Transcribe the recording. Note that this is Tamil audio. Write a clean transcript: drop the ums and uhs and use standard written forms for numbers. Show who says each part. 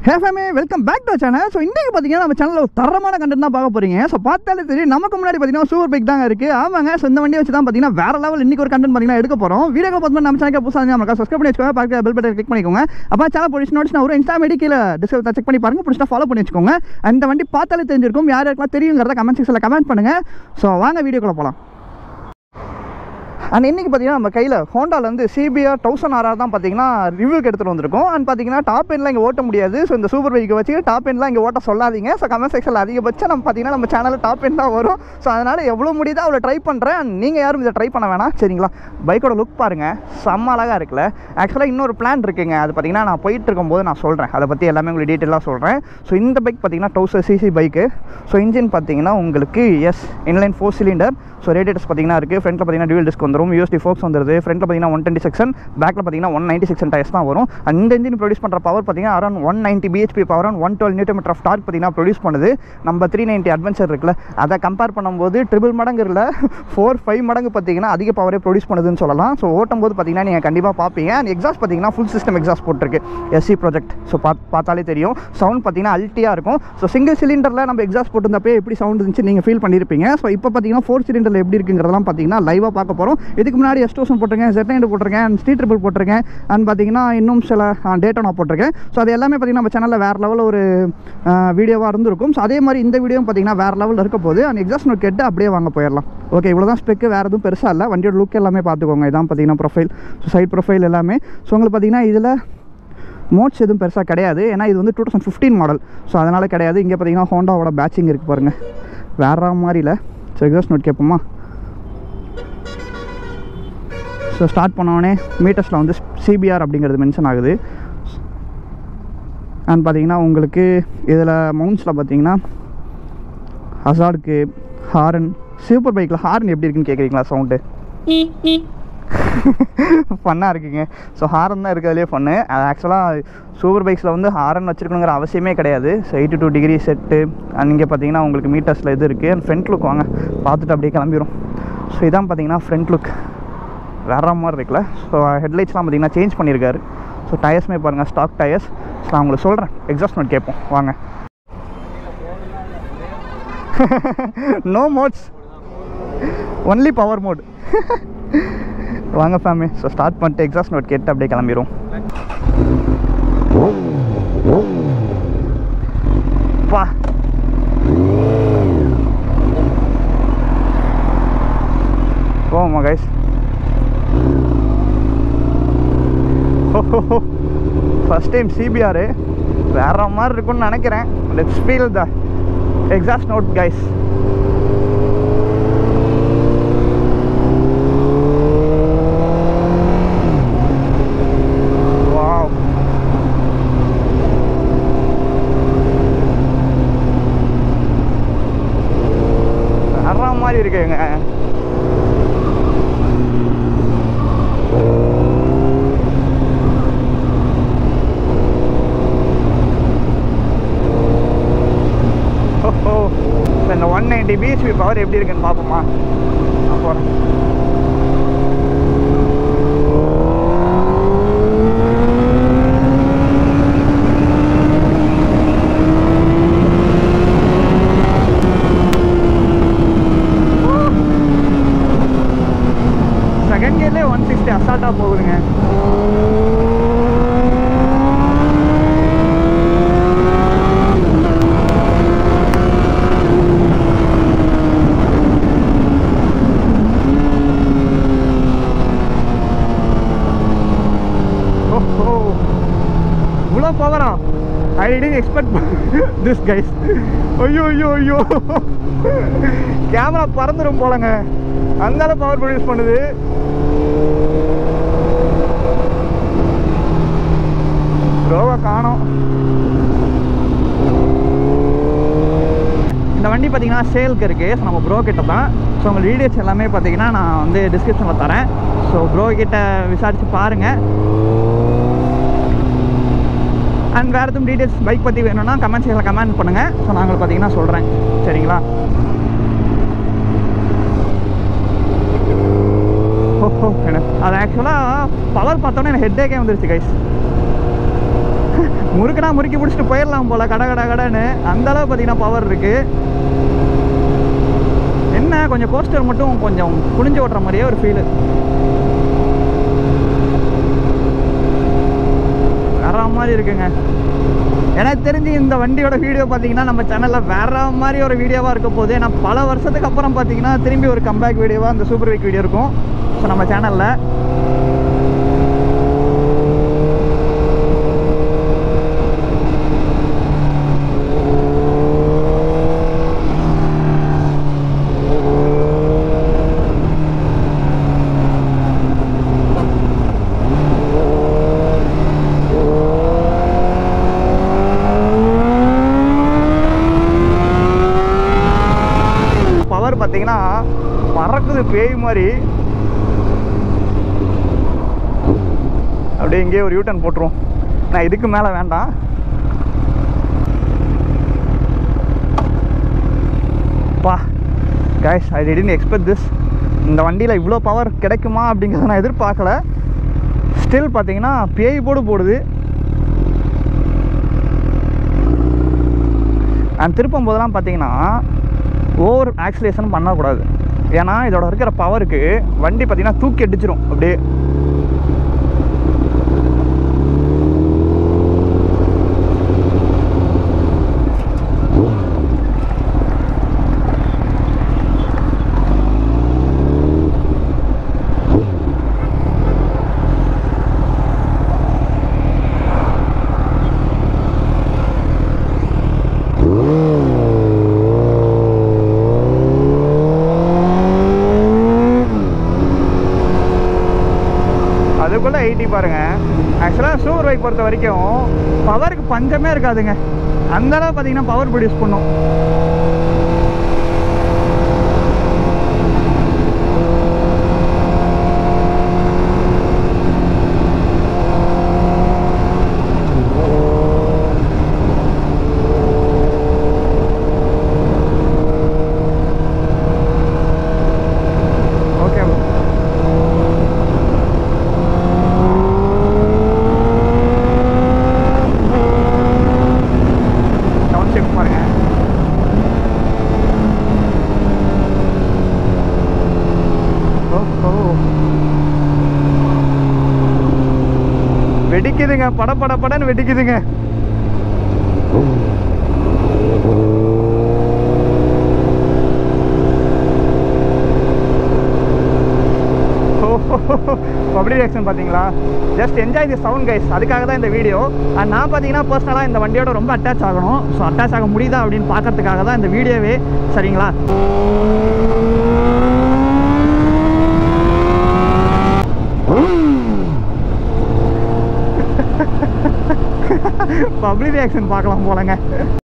Speaker 1: Hey family, welcome back to our channel. So இன்னைக்கு பாத்தீங்கன்னா நம்ம சேனல்ல ஒரு தரமான கண்டென்ட் தான் பார்க்க போறீங்க. சோ பார்த்தாலே தெரியும் நமக்கு முன்னாடி பாத்தீங்கன்னா சூப்பர் பைக் தான் இருக்கு. ஆமாங்க, சோ இந்த வண்டியை வச்சு தான் பாத்தீங்கன்னா வேற லெவல் இன்னைக்கு ஒரு கண்டென்ட் பாத்தீங்கன்னா எடுக்க போறோம். வீடியோக்கு பார்த்து நம்ம சேனலுக்கு புதுசா இருந்தா நமக்கு சப்ஸ்கிரைப் பண்ணி வச்சுக்கோங்க, பக்கத்துல பெல் பட்டன் கிளிக் பண்ணிக்கோங்க. அப்ப சேனல் போலிஷ் நோட்டிஸ் ஒரு இன்ஸ்டா ஐடி கீழ டிஸ்கிரிப்ஷன்ல செக் பண்ணி பாருங்க, புடிச்சா ஃபாலோ பண்ணி வச்சுக்கோங்க. அந்த வண்டி பார்த்தாலே தெரிஞ்சிருக்கும், யார் யாருக்கெல்லாம் தெரியும்ங்கறத கமெண்ட் செக்ஷன்ல கமெண்ட் பண்ணுங்க. சோ வாங்க வீடியோக்குள்ள போலாம். அண்ட் இன்றைக்கி பார்த்தீங்கன்னா நம்ம கையில் ஹோண்டாலேருந்து CBR 1000RR தான் பார்த்தீங்கன்னா ரிவ்யூக்கு எடுத்துகிட்டு வந்திருக்கோம். அண்ட் பார்த்தீங்கன்னா டாப் எண்ட்லாம் இங்கே ஓட்ட முடியாது. ஸோ இந்த சூப்பர் பைக்கை வச்சு டாப் எண்ட்லாம் இங்கே ஓட்ட சொல்லாதீங்க. ஸோ கமெண்ட் செக்ஷனில் அதிகபட்சம் நம்ம பார்த்தீங்கன்னா நம்ம சேனலில் டாப் எண்ட் தான் வரும். ஸோ அதனால் எவ்வளோ முடியுதோ அவ்வளோ ட்ரை பண்ணுறேன். அண்ட் நீங்கள் யாரும் இதை ட்ரை பண்ண வேணாம், சரிங்களா? பைக்கோட லுக் பாருங்கள், செம்ம அழகாக இருக்குல்ல. ஆக்சுவலாக இன்னொரு பிளான் இருக்குங்க, அது பார்த்தீங்கன்னா நான் போயிட்டு இருக்கும்போது நான் சொல்கிறேன், அதை பற்றி எல்லாமே உங்களுக்கு டீட்டெயிலாக சொல்கிறேன். ஸோ இந்த பைக் பார்த்தீங்கன்னா 1000cc பைக்கு. ஸோ இன்ஜின் பார்த்தீங்கன்னா உங்களுக்கு இன்லைன் 4 சிலிண்டர். ஸோ ரேடியேட்டர்ஸ் பார்த்தீங்கன்னா இருக்குது. ஃப்ரண்ட்டில் பார்த்தீங்கன்னா டியூவல் டிஸ்க் வந்துடும், USD ஃபோக்ஸ் வந்துடுது. ஃப்ரண்ட்டில் பார்த்தீங்கன்னா 120 செக்ஷன், பேக்கில் பார்த்தீங்கன்னா 190 செக்ஷன் டயர்ஸ் தான் வரும். அந்த இன்ஜின் ப்ரொடியூஸ் பண்ணுற பவர் பார்த்தீங்கன்னா around 190 bhp power, 112 Nm of torque பார்த்தீங்கன்னா ப்ரொடியூஸ் பண்ணுது. நம்ம 390 அட்வென்ச்சர் இருக்குல்ல, அதை கம்பேர் பண்ணும்போது ட்ரிபிள் மடங்கு இல்லை, 4-5 மடங்கு பார்த்தீங்கன்னா அதிக பவரே ப்ரொடியூஸ் பண்ணுதுன்னு சொல்லலாம். ஸோ ஓட்டும் போது பார்த்தீங்கன்னா நீங்கள் கண்டிப்பாக பார்ப்பீங்க. அண்ட் எக்ஸாஸ்ட் பார்த்தீங்கன்னா ஃபுல் சிஸ்டம் எக்ஸாஸ்ட் போட்டிருக்கு, SC ப்ராஜெக்ட். ஸோ பார்த்தாலே தெரியும், சவுண்ட் பார்த்தீங்கன்னா அல்ட்டியாக இருக்கும். ஸோ சிங்கிள் சிலிண்டரில் நம்ம எக்ஸாஸ்ட் போட்டிருந்தப்பே எப்படி சவுண்ட் இருந்துச்சு நீங்கள் ஃபீல் பண்ணியிருப்பீங்க. ஸோ இப்போ பார்த்தீங்கன்னா 4 சிலிண்டரில் எப்படி இருக்குங்கிறதெல்லாம் பார்த்தீங்கன்னா லைவாக பார்க்க போகிறோம். இதுக்கு முன்னாடி S1000 போட்டிருக்கேன், Z9 போட்டிருக்கேன், ஸ்ட்ரீட் ட்ரிபிள் போட்டிருக்கேன், அண்ட் பார்த்தீங்கன்னா இன்னும் சில டேட்டா நான் போட்டிருக்கேன். ஸோ அது எல்லாமே பார்த்தீங்கன்னா நம்ம சேனலில் வேறு லெவலில் ஒரு வீடியோவாக இருந்திருக்கும். ஸோ அதே மாதிரி இந்த வீடியோவும் பார்த்தீங்கன்னா வேறு லெவலில் இருக்க போது. அண்ட் எக்ஸாஸ்ட் நோட் கேட்டு அப்படியே வாங்க போயிடலாம். ஓகே, இவ்வளோ தான் ஸ்பெக்கு, வேறு எதுவும் பெருசாக இல்லை. வண்டியோட லுக் எல்லாமே பார்த்துக்கோங்க. இதான் பார்த்தீங்கன்னா ப்ரொஃபைல், ஸோ சைட் ப்ரொஃபைல் எல்லாமே. ஸோ உங்களுக்கு பார்த்தீங்கன்னா இதில் மோட்ஸ் எதுவும் பெருசாக கிடையாது, ஏன்னா இது வந்து 2015 மாடல். ஸோ அதனால் கிடையாது. இங்கே பார்த்தீங்கன்னா ஹோண்டாவோட பேட்சிங் இருக்குது பாருங்கள், வேறு மாதிரி இல்லை. ஸோ எக்ஸாஸ்ட் நோட் கேட்போமா? ஸோ ஸ்டார்ட் பண்ணோடனே மீட்டர்ஸில் வந்து CBR அப்படிங்கிறது மென்ஷன் ஆகுது. அண்ட் பார்த்தீங்கன்னா உங்களுக்கு இதில் மவுண்ட்ஸில் பார்த்தீங்கன்னா ஹசார்டுக்கு ஹாரன், சூப்பர் பைக்கில் ஹாரன் எப்படி இருக்குன்னு கேட்குறீங்களா? சவுண்டு ஃபன்னாக இருக்குங்க. ஸோ ஹாரன் தான் இருக்கிறதுலே ஃபன்னு. அது ஆக்சுவலாக சூப்பர் பைக்ஸில் வந்து ஹாரன் வச்சுருக்கணுங்கிற அவசியமே கிடையாது. So 82 degree set. அண்ட் இங்கே பார்த்தீங்கன்னா உங்களுக்கு மீட்டர்ஸில் இது இருக்குது. அண்ட் ஃப்ரண்ட் லுக் வாங்க பார்த்துட்டு அப்படியே கிளம்பிடும். ஸோ இதான் பார்த்தீங்கன்னா ஃப்ரண்ட் லுக், வேற மாதிரி இருக்குல்ல. ஸோ ஹெட்லைட்ஸ்லாம் பார்த்தீங்கன்னா சேஞ்ச் பண்ணியிருக்காரு. ஸோ டயர்ஸ்மே பாருங்கள், ஸ்டாக் டயர்ஸ். ஸோ நான் உங்களுக்கு சொல்கிறேன், எக்ஸாஸ்ட் நோட் கேட்போம் வாங்க. No modes, only power mode. வாங்க ஃபேமிலி. ஸோ ஸ்டார்ட் பண்ணிட்டு எக்ஸாஸ்ட் நோட் கேட்டு அப்படியே கிளம்பிடும். பா போமா கைஸ். ஃபர்ஸ்ட் டைம் CBR வேற மாதிரி இருக்கும்னு நினைக்கிறேன். Let's feel the exhaust note guys. Wow, வேற மாதிரி இருக்குங்க. இந்த 190 bhp பவர் எப்படி இருக்குன்னு பார்ப்போமா? நான் போகிறேன். செகண்ட் கியர்லேயே 160 அசால்ட்டாக போகுதுங்க. இவ்வளோ பவரா? I didn't expect this guys. ஐயோ ஐயோ ஐயோ, கேமரா பறந்துடும் போலங்க, அந்த பவர் ப்ரொடியூஸ் பண்ணுது. ப்ரோவை காணோம். இந்த வண்டி பார்த்தீங்கன்னா சேலுக்கு இருக்குது. ஸோ நம்ம ப்ரோ கிட்ட தான். ஸோ உங்கள் டீடைல்ஸ் எல்லாமே பார்த்தீங்கன்னா நான் வந்து டிஸ்கிரிப்ஷனில் தரேன். ஸோ ப்ரோ கிட்ட விசாரித்து பாருங்கள். அண்ட் வேறு எதுவும் டீடைல்ஸ் பைக் பற்றி வேணும்னா கமெண்ட் செக்ஷனில் கமெண்ட் பண்ணுங்கள். ஸோ நாங்கள் பார்த்தீங்கன்னா சொல்கிறேன், சரிங்களா? ஓஹோ, அது ஆக்சுவலாக பவர் பார்த்தோன்னே எனக்கு ஹெட்டேக்கே வந்துருச்சு கைஸ். முறுக்குனா முறுக்கி பிடிச்சிட்டு போயிடலாம் போல் கடை கடைன்னு அந்தளவு பார்த்தீங்கன்னா பவர் இருக்குது. என்ன கொஞ்சம் கோஸ்டர் மட்டும் கொஞ்சம் குனிஞ்சு ஓட்டுற மாதிரியே ஒரு ஃபீலு. வேற மாதிரி இருக்குங்க. எனக்கு தெரிஞ்சு இந்த வண்டியோட வீடியோ பார்த்தீங்கன்னா நம்ம சேனலில் வேற மாதிரி ஒரு வீடியோவாக இருக்க போகுது. ஏன்னா பல வருஷத்துக்கு அப்புறம் பார்த்தீங்கன்னா திரும்பி ஒரு கம்பேக் வீடியோவாக அந்த சூப்பர் பைக் வீடியோ இருக்கும். ஸோ நம்ம சேனலில் பார்த்தீங்கன்னா பறக்குது பேய் மாதிரி. அப்படியே இங்கேயே ஒரு யூட்டன் போட்டுருவோம். நான் இதுக்கு மேலே வேண்டாம். பா guys, I didn't expect this. இந்த வண்டியில் இவ்வளோ பவர் கிடைக்குமா அப்படிங்கிறத நான் எதிர்பார்க்கல. ஸ்டில் பார்த்தீங்கன்னா பேய் போடுது. அண்ட் திருப்பும் போதெல்லாம் பார்த்தீங்கன்னா ஓவர் ஆக்சிலேஷன் பண்ணக்கூடாது. ஏன்னா இதோட இருக்கிற பவருக்கு வண்டி பார்த்தீங்கன்னா தூக்கி அடிச்சிடும் அப்படியே. அதுக்குள்ளே 80 பாருங்கள். ஆக்சுவலாக சூப்பர் பைக் பொறுத்த வரைக்கும் பவருக்கு பஞ்சமே இருக்காதுங்க. அந்தளவு பார்த்தீங்கன்னா பவர் ப்ரொடியூஸ் பண்ணும். வெடிக்குதுங்க, படன்னு வெடிக்குதுங்க. பப்ளிக் ரியாக்ஷன் பார்த்தீங்களா? Just enjoy the sound guys. அதுக்காக தான் இந்த வீடியோ. அண்ட் நான் பார்த்தீங்கன்னா பர்சனலாக இந்த வண்டியோட ரொம்ப அட்டாச் ஆகணும். ஸோ அட்டாச் ஆக முடியுதா அப்படின்னு பார்க்கறதுக்காக தான் இந்த வீடியோவே. சரிங்களா? பப்ளிக் ரியாக்ஷன் பார்க்கலாம் போலங்க.